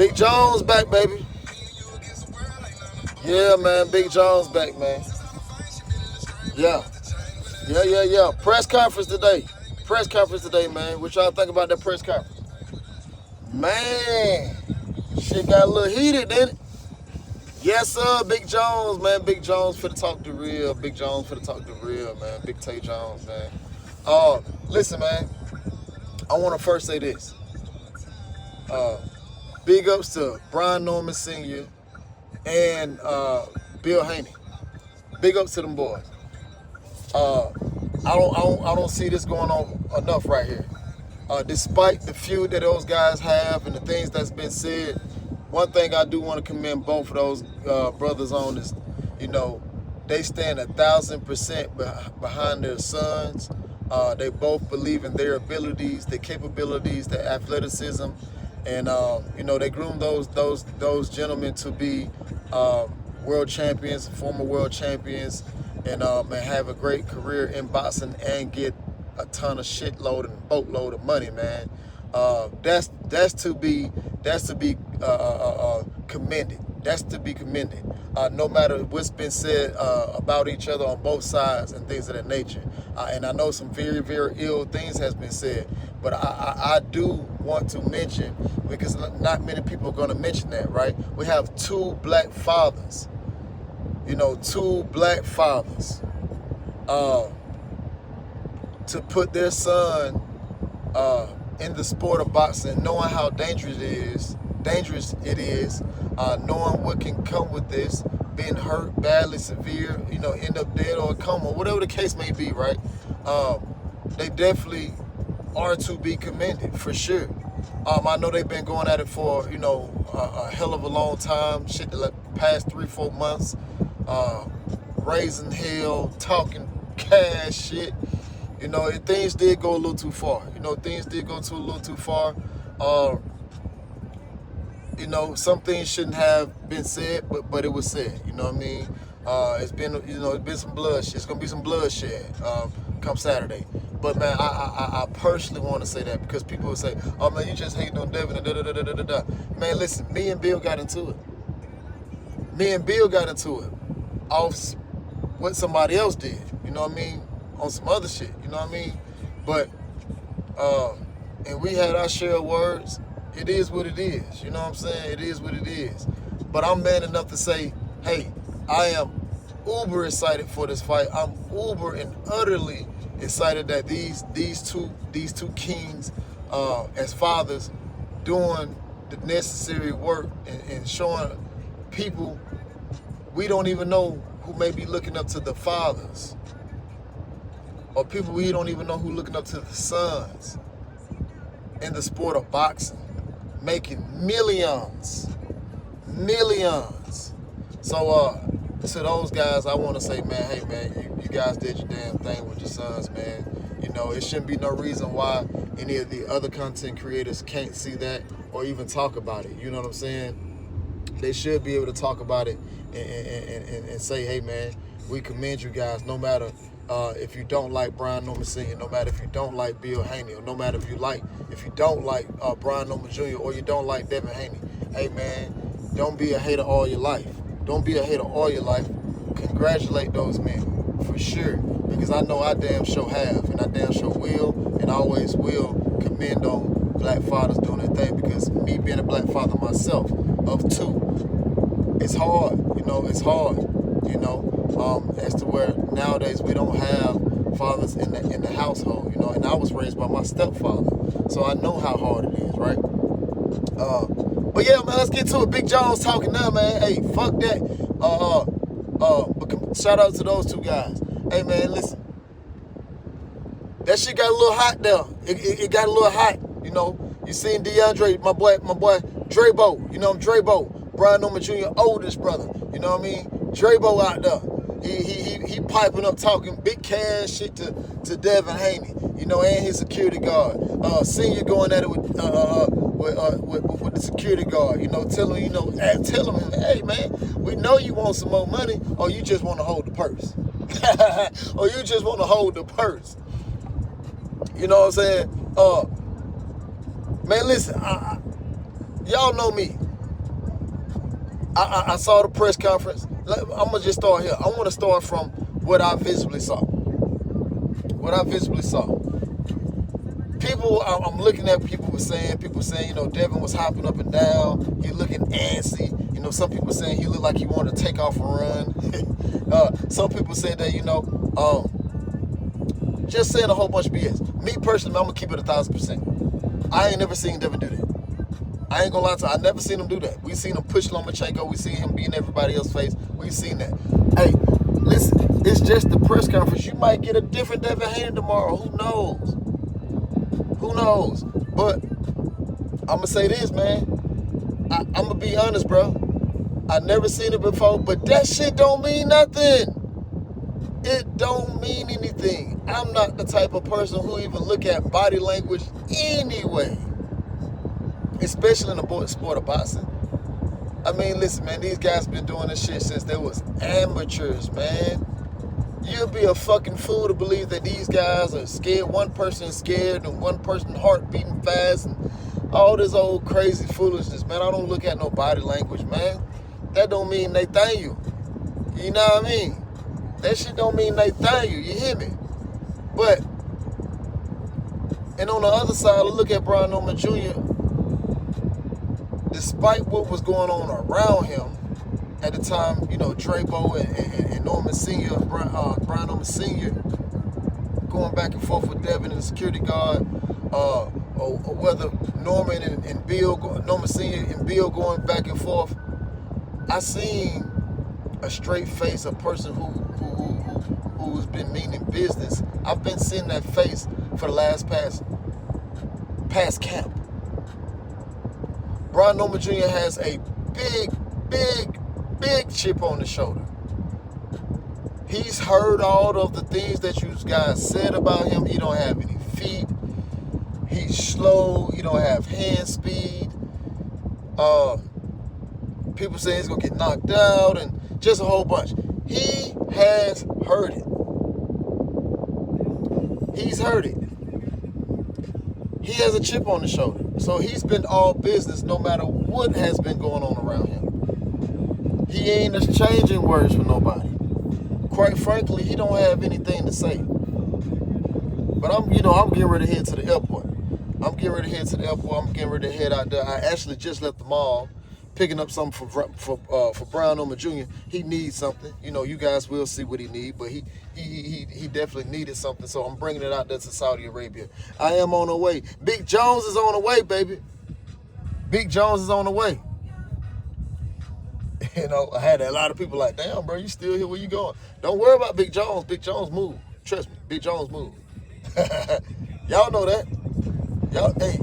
Big Jones back, baby. Yeah, man. Big Jones back, man. Yeah. Yeah. Press conference today. Press conference today, man. What y'all think about that press conference? Man, shit got a little heated, didn't it? Yes, sir. Big Jones, man. Big Jones for the talk the real. Big Jones for the talk the real, man. Big Tay Jones, man. Listen, man. I want to first say this. Uh, big ups to Brian Norman Sr. and Bill Haney. Big ups to them boys. Uh, I don't see this going on enough right here. Despite the feud that those guys have and the things that's been said, one thing I do want to commend both of those brothers on is, you know, they stand 1,000% behind their sons. They both believe in their abilities, their capabilities, their athleticism, and you know, they groom those gentlemen to be world champions, former world champions, and have a great career in boxing and get a ton of shitload and boatload of money, man. That's to be commended. That's to be commended. No matter what's been said about each other on both sides and things of that nature. And I know some very, very ill things has been said, but I do want to mention, because not many people are going to mention that, right? We have two black fathers. You know, two black fathers. To put their son in the sport of boxing, knowing how dangerous it is, knowing what can come with this, being hurt badly, severe, you know, end up dead or a coma, whatever the case may be, right? They definitely are to be commended, for sure. I know they've been going at it for, you know, a hell of a long time, shit, the past 3-4 months, raising hell, talking cash shit. You know, things did go a little too far. You know, things did go a little too far. You know, some things shouldn't have been said, but it was said. You know what I mean? It's been some bloodshed. It's gonna be some bloodshed come Saturday. But man, I personally want to say that, because people will say, "Oh man, you just hating on Devin." And da da da da da da. Man, listen, me and Bill got into it. Me and Bill got into it off what somebody else did. You know what I mean? On some other shit, you know what I mean? But, and we had our share of words. It is what it is, you know what I'm saying? It is what it is. But I'm man enough to say, hey, I am uber excited for this fight. I'm uber and utterly excited that these two kings, as fathers, doing the necessary work and showing people we don't even know who may be looking up to the fathers, or people we don't even know who looking up to the sons in the sport of boxing, making millions. So to those guys, I want to say, man, hey man, you guys did your damn thing with your sons, man. You know, it shouldn't be no reason why any of the other content creators can't see that or even talk about it. You know what I'm saying? They should be able to talk about it and say, hey man, we commend you guys, no matter if you don't like Brian Norman Sr., no matter if you don't like Bill Haney, or no matter if you don't like Brian Norman Jr., or you don't like Devin Haney. Hey man, don't be a hater all your life. Don't be a hater all your life. Congratulate those men, for sure, because I know I damn sure have, and I damn sure will, and always will commend on black fathers doing their thing, because me being a black father myself, of two, it's hard, you know, it's hard, you know. As to where nowadays we don't have fathers in the household, you know, and I was raised by my stepfather, so I know how hard it is, right? But yeah, man, let's get to it. Big Jones talking now, man. Hey, fuck that. But shout out to those two guys. Hey, man, listen, that shit got a little hot there. It got a little hot, you know. You seen DeAndre, my boy Drebo, you know, Drebo, Brian Norman Jr. oldest brother, you know what I mean? Drebo out there. He piping up, talking big cash shit to Devin Haney, you know, and his security guard. Senior going at it with the security guard, you know, tell him, hey man, we know you want some more money, or you just want to hold the purse, or you just want to hold the purse. You know what I'm saying? Man, listen, y'all know me. I saw the press conference. I'm gonna just start here. I want to start from what I visibly saw. What I visibly saw. People, I'm looking at people saying, Devin was hopping up and down. He looking antsy. Some people saying he looked like he wanted to take off and run. Some people said that, just saying a whole bunch of BS. Me personally, I'm gonna keep it 1,000%. I ain't never seen Devin do that. I ain't gonna lie to you, I never seen him do that. We seen him push Lomachenko. We seen him be in everybody else's face. We seen that. Hey, listen, it's just the press conference. You might get a different Devin Haney tomorrow. Who knows? Who knows? But I'm gonna say this, man. I'm gonna be honest, bro. I never seen it before, but that shit don't mean nothing. It don't mean anything. I'm not the type of person who even look at body language anyway, especially in the sport of boxing. I mean, listen, man, these guys been doing this shit since they was amateurs, man. You'd be a fucking fool to believe that these guys are scared. One person is scared and one person's heart beating fast and all this old crazy foolishness, man. I don't look at no body language, man. That don't mean they thank you. You know what I mean? That shit don't mean they thank you. You hear me? But, and on the other side, I look at Brian Norman Jr., despite what was going on around him at the time, Drabo and Norman Sr., Brian Norman Sr., going back and forth with Devin and the security guard, or whether Norman and Bill, Norman Sr. and Bill going back and forth, I seen a straight face, a person who's been meaning business. I've been seeing that face for the last past camp. Brian Norman Jr. has a big chip on his shoulder. He's heard all of the things that you guys said about him. He don't have any feet. He's slow. He don't have hand speed. People say he's gonna get knocked out and just a whole bunch. He has heard it. He's heard it. He has a chip on his shoulder. So he's been all business no matter what has been going on around him. He ain't exchanging words with nobody. Quite frankly, he don't have anything to say. But I'm getting ready to head to the airport. I'm getting ready to head out there. I actually just left the mall, picking up something for Brian Norman Jr. He needs something. You guys will see what he needs, but he definitely needed something, so I'm bringing it out there to Saudi Arabia. I am on the way. Big Jones is on the way, baby. Big Jones is on the way. I had a lot of people like, damn, bro, you still here? Where you going? Don't worry about Big Jones. Big Jones move. Trust me, Big Jones move. Y'all know that. Y'all, hey,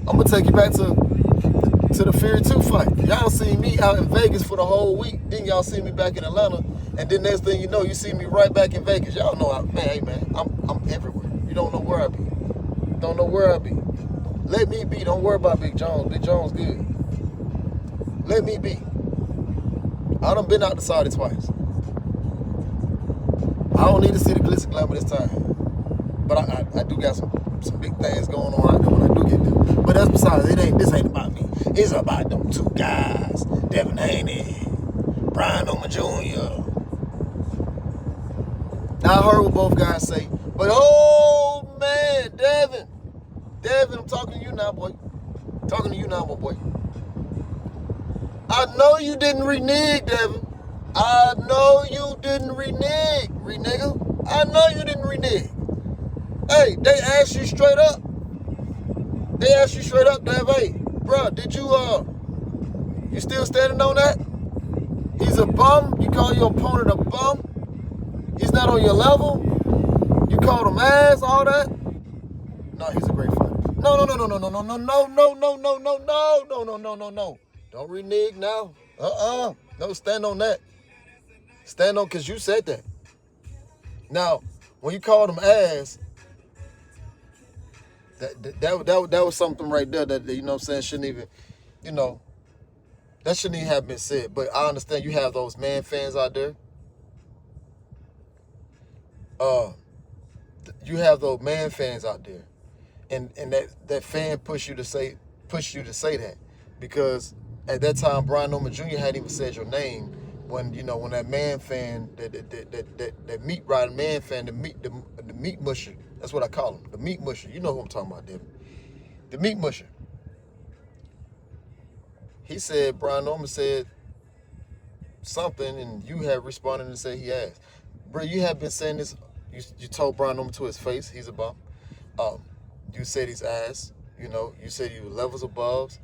I'm gonna take you back to the Fury 2 fight. Y'all see me out in Vegas for the whole week. Then y'all see me back in Atlanta. And then next thing you know, you see me right back in Vegas. Y'all know, I'm everywhere. You don't know where I be. Don't know where I be. Let me be. Don't worry about Big Jones. Big Jones good. Let me be. I done been out to Saudi twice. I don't need to see the glitz and glamour this time. But I do got some big things going on out there when I do get there. But that's besides, this ain't about me. It's about them two guys, Devin Haney, Brian Norman Jr. Now I heard what both guys say, but oh man, Devin, I'm talking to you now, boy. Talking to you now, my boy. I know you didn't renege, Devin. I know you didn't renege, nigga. I know you didn't renege. Hey, they asked you straight up. Dev, hey, bro, did you still standing on that? He's a bum. You call your opponent a bum. He's not on your level. You called him ass, all that. No, he's a great fighter. No. Don't renege now. No, stand on that. Stand on, because you said that. Now, when you called him ass, that was something right there that, you know what I'm saying, shouldn't even, that shouldn't even have been said. But I understand you have those man fans out there. You have those man fans out there. And that fan push you to say that. Because At that time, Brian Norman Jr. hadn't even said your name. When when that man fan, that meat riding man fan, the meat musher. That's what I call him, the meat musher. You know who I'm talking about, Devin. The meat musher. He said Brian Norman said something, and you have responded and said he asked. Bro, you have been saying this. You told Brian Norman to his face he's a bum. Um, you said he's ass. You said you levels above.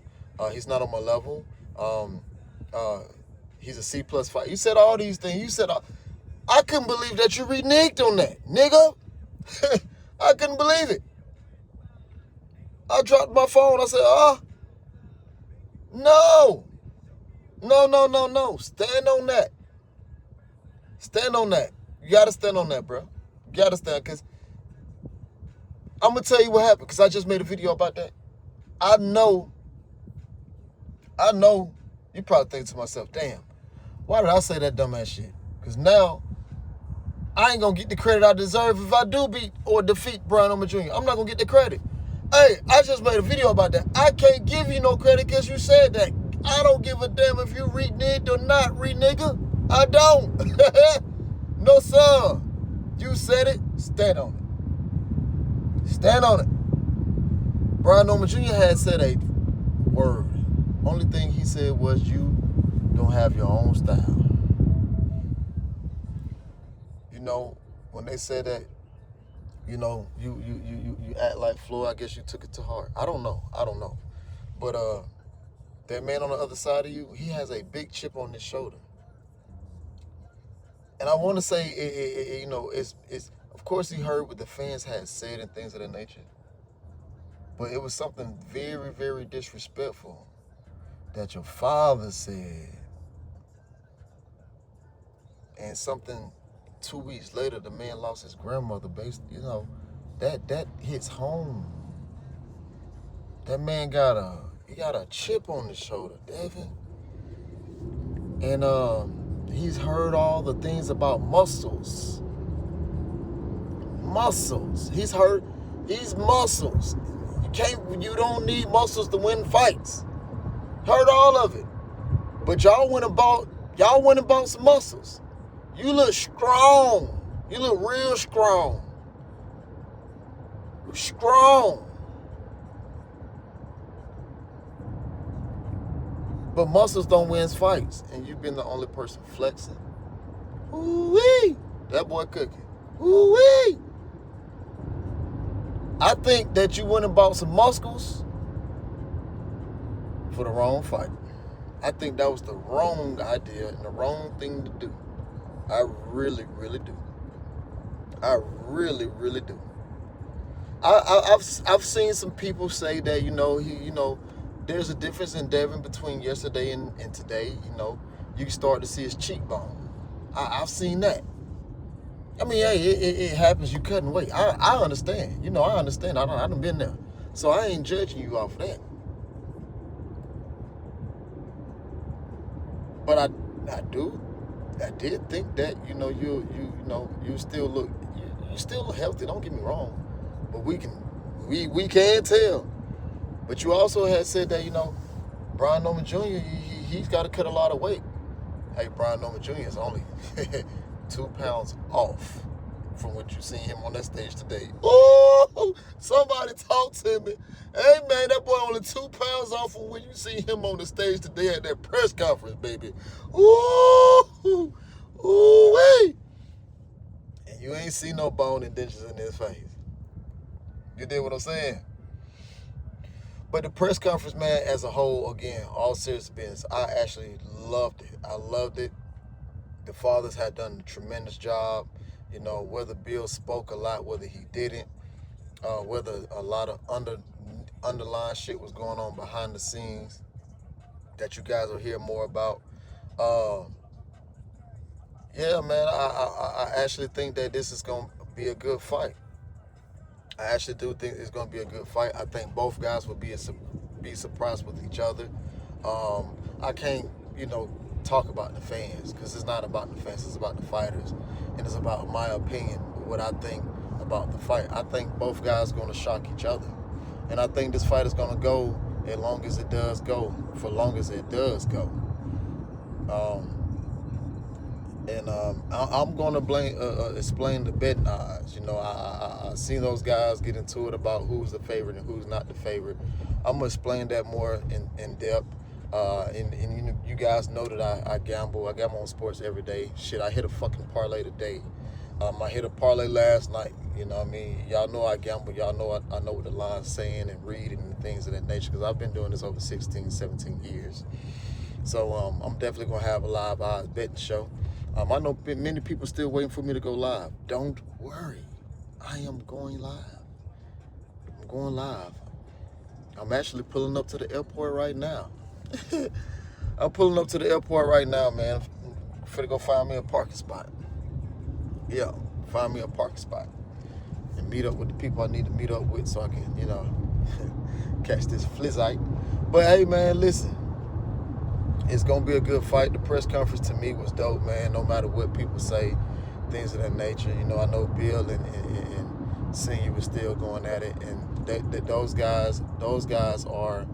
He's not on my level. He's a C plus 5. You said all these things. You said I couldn't believe that you reneged on that, nigga. I couldn't believe it. I dropped my phone. I said, no. No. Stand on that. Stand on that. You got to stand on that, bro. You got to stand, because I'm going to tell you what happened, because I just made a video about that. I know. You probably think to myself, damn, why did I say that dumbass shit? Because now I ain't going to get the credit I deserve if I do beat or defeat Brian Norman Jr. I'm not going to get the credit. Hey, I just made a video about that. I can't give you no credit because you said that. I don't give a damn if you reneged or not, nigga. I don't. No, sir. You said it. Stand on it. Stand on it. Brian Norman Jr. had said a word. Only thing he said was, you don't have your own style. When they said that, you act like Floyd, I guess you took it to heart. I don't know. But that man on the other side of you, he has a big chip on his shoulder. And I want to say, it's of course he heard what the fans had said and things of that nature. But it was something very, very disrespectful that your father said. And something 2 weeks later, the man lost his grandmother. That hits home. That man got a chip on his shoulder, Devin. And he's heard all the things about muscles. He's heard these muscles. You don't need muscles to win fights. Heard all of it. But y'all went and bought some muscles. You look strong. You look real strong. Strong. But muscles don't win fights. And you've been the only person flexing. Ooh-wee. That boy cooking. Ooh-wee. I think that you went and bought some muscles for the wrong fight. I think that was the wrong idea and the wrong thing to do. I really, really do. I really, really do. I've seen some people say that there's a difference in Devin between yesterday and today. You can start to see his cheekbone. I've seen that. I mean, hey, it happens. You couldn't wait. I understand. I understand. I done been there, so I ain't judging you off of that. But I did think that you still look healthy. Don't get me wrong, but we can tell. But you also had said that Brian Norman Jr. He's got to cut a lot of weight. Hey, Brian Norman Jr. is only 2 pounds off from what you seen him on that stage today. Oh, somebody talk to me. Hey, man, that boy only 2 pounds off from when you see him on the stage today at that press conference, baby. Ooh, wait. And you ain't see no bone and dentures in his face. You did what I'm saying? But the press conference, man, as a whole, again, all serious business, I actually loved it. I loved it. The fathers had done a tremendous job. Whether Bill spoke a lot, whether he didn't, whether a lot of underlying shit was going on behind the scenes that you guys will hear more about. Yeah, man, I actually think that this is going to be a good fight. I actually do think it's going to be a good fight. I think both guys will be surprised with each other. I can't, talk about the fans, because it's not about the fans. It's about the fighters, and it's about my opinion, what I think about the fight. I think both guys are going to shock each other, and I think this fight is going to go as long as it does go, for long as it does go. Um, I'm going to explain the betting odds. You know, I seen those guys get into it about who's the favorite and who's not the favorite. I'm going to explain that more in depth. And you guys know that I gamble. I gamble on sports every day. Shit, I hit a fucking parlay today. I hit a parlay last night. You know what I mean? Y'all know I gamble. Y'all know I know what the line's saying and reading and things of that nature because I've been doing this over 16, 17 years. So I'm definitely going to have a live odds betting show. I know many people still waiting for me to go live. Don't worry. I am going live. I'm going live. I'm actually pulling up to the airport right now. I'm pulling up to the airport right now, man. I'm finna go find me a parking spot. Yeah, find me a parking spot. And meet up with the people I need to meet up with so I can, you know, catch this flizzite. But hey, man, listen. It's going to be a good fight. The press conference to me was dope, man, no matter what people say, things of that nature. You know, I know Bill and Senior was still going at it, and those guys are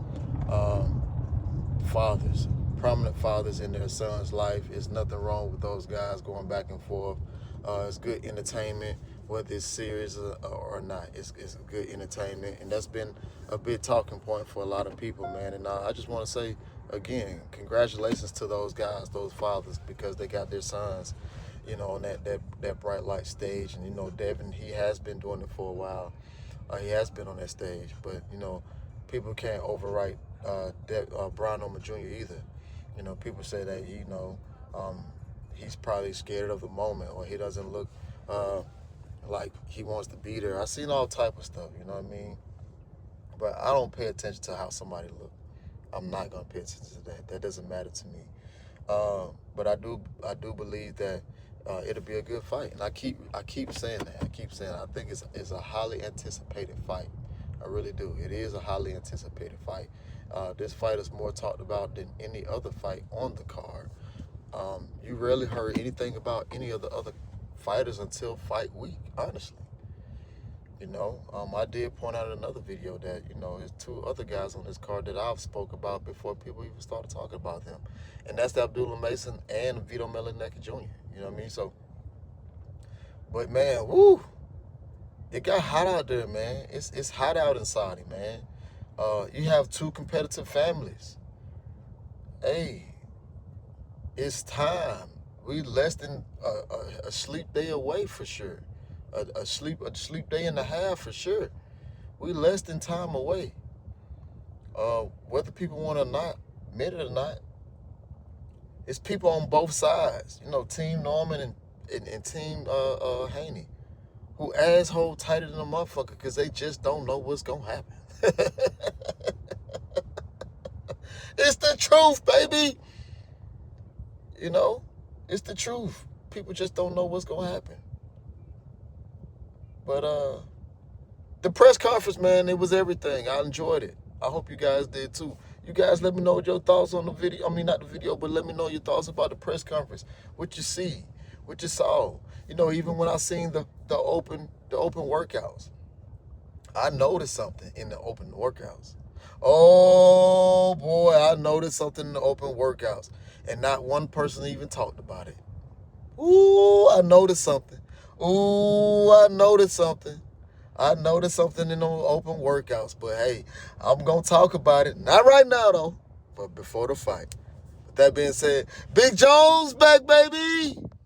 fathers, prominent fathers in their son's life. There's nothing wrong with those guys going back and forth. It's good entertainment, whether it's serious or not. It's good entertainment, and that's been a big talking point for a lot of people, man. And I just want to say, again, congratulations to those guys, those fathers, because they got their sons, you know, on that bright light stage. And, you know, Devin, he has been doing it for a while. He has been on that stage. But, you know, people can't overwrite Brian Noma Jr. either. You know, people say that, you know, he's probably scared of the moment or he doesn't look like he wants to be there. I've seen all type of stuff, you know what I mean? But I don't pay attention to how somebody looks. I'm not gonna pay attention to that. That doesn't matter to me. But I do believe that it'll be a good fight, and I keep saying that. I think it's a highly anticipated fight. I really do. It is a highly anticipated fight. This fight is more talked about than any other fight on the card. You rarely heard anything about any of the other fighters until fight week, honestly. You know, I did point out in another video that, you know, there's two other guys on this card that I've spoke about before people even started talking about them. And that's Abdullah Mason and Vito Melaneka Jr. You know what I mean? So, but man, woo, it got hot out there, man. It's hot out in Saudi, man. You have two competitive families. Hey, it's time. We less than a sleep day away for sure. A sleep day and a half for sure. We less than time away. Whether people want to not admit it or not, it's people on both sides. You know, Team Norman and Team Haney, who asshole tighter than a motherfucker because they just don't know what's gonna happen. It's the truth, baby. You know, it's the truth. People just don't know what's gonna happen. But the press conference, man, it was everything. I enjoyed it. I hope you guys did too. You guys let me know your thoughts on the video. I mean, not the video, but let me know your thoughts about the press conference. What you see, what you saw. You know, even when I seen the open workouts, I noticed something in the open workouts. Oh boy, I noticed something in the open workouts, and not one person even talked about it. Ooh, I noticed something. Ooh, I noticed something. I noticed something in the open workouts, but hey, I'm going to talk about it. Not right now, though, but before the fight. With that being said, Big Jones back, baby.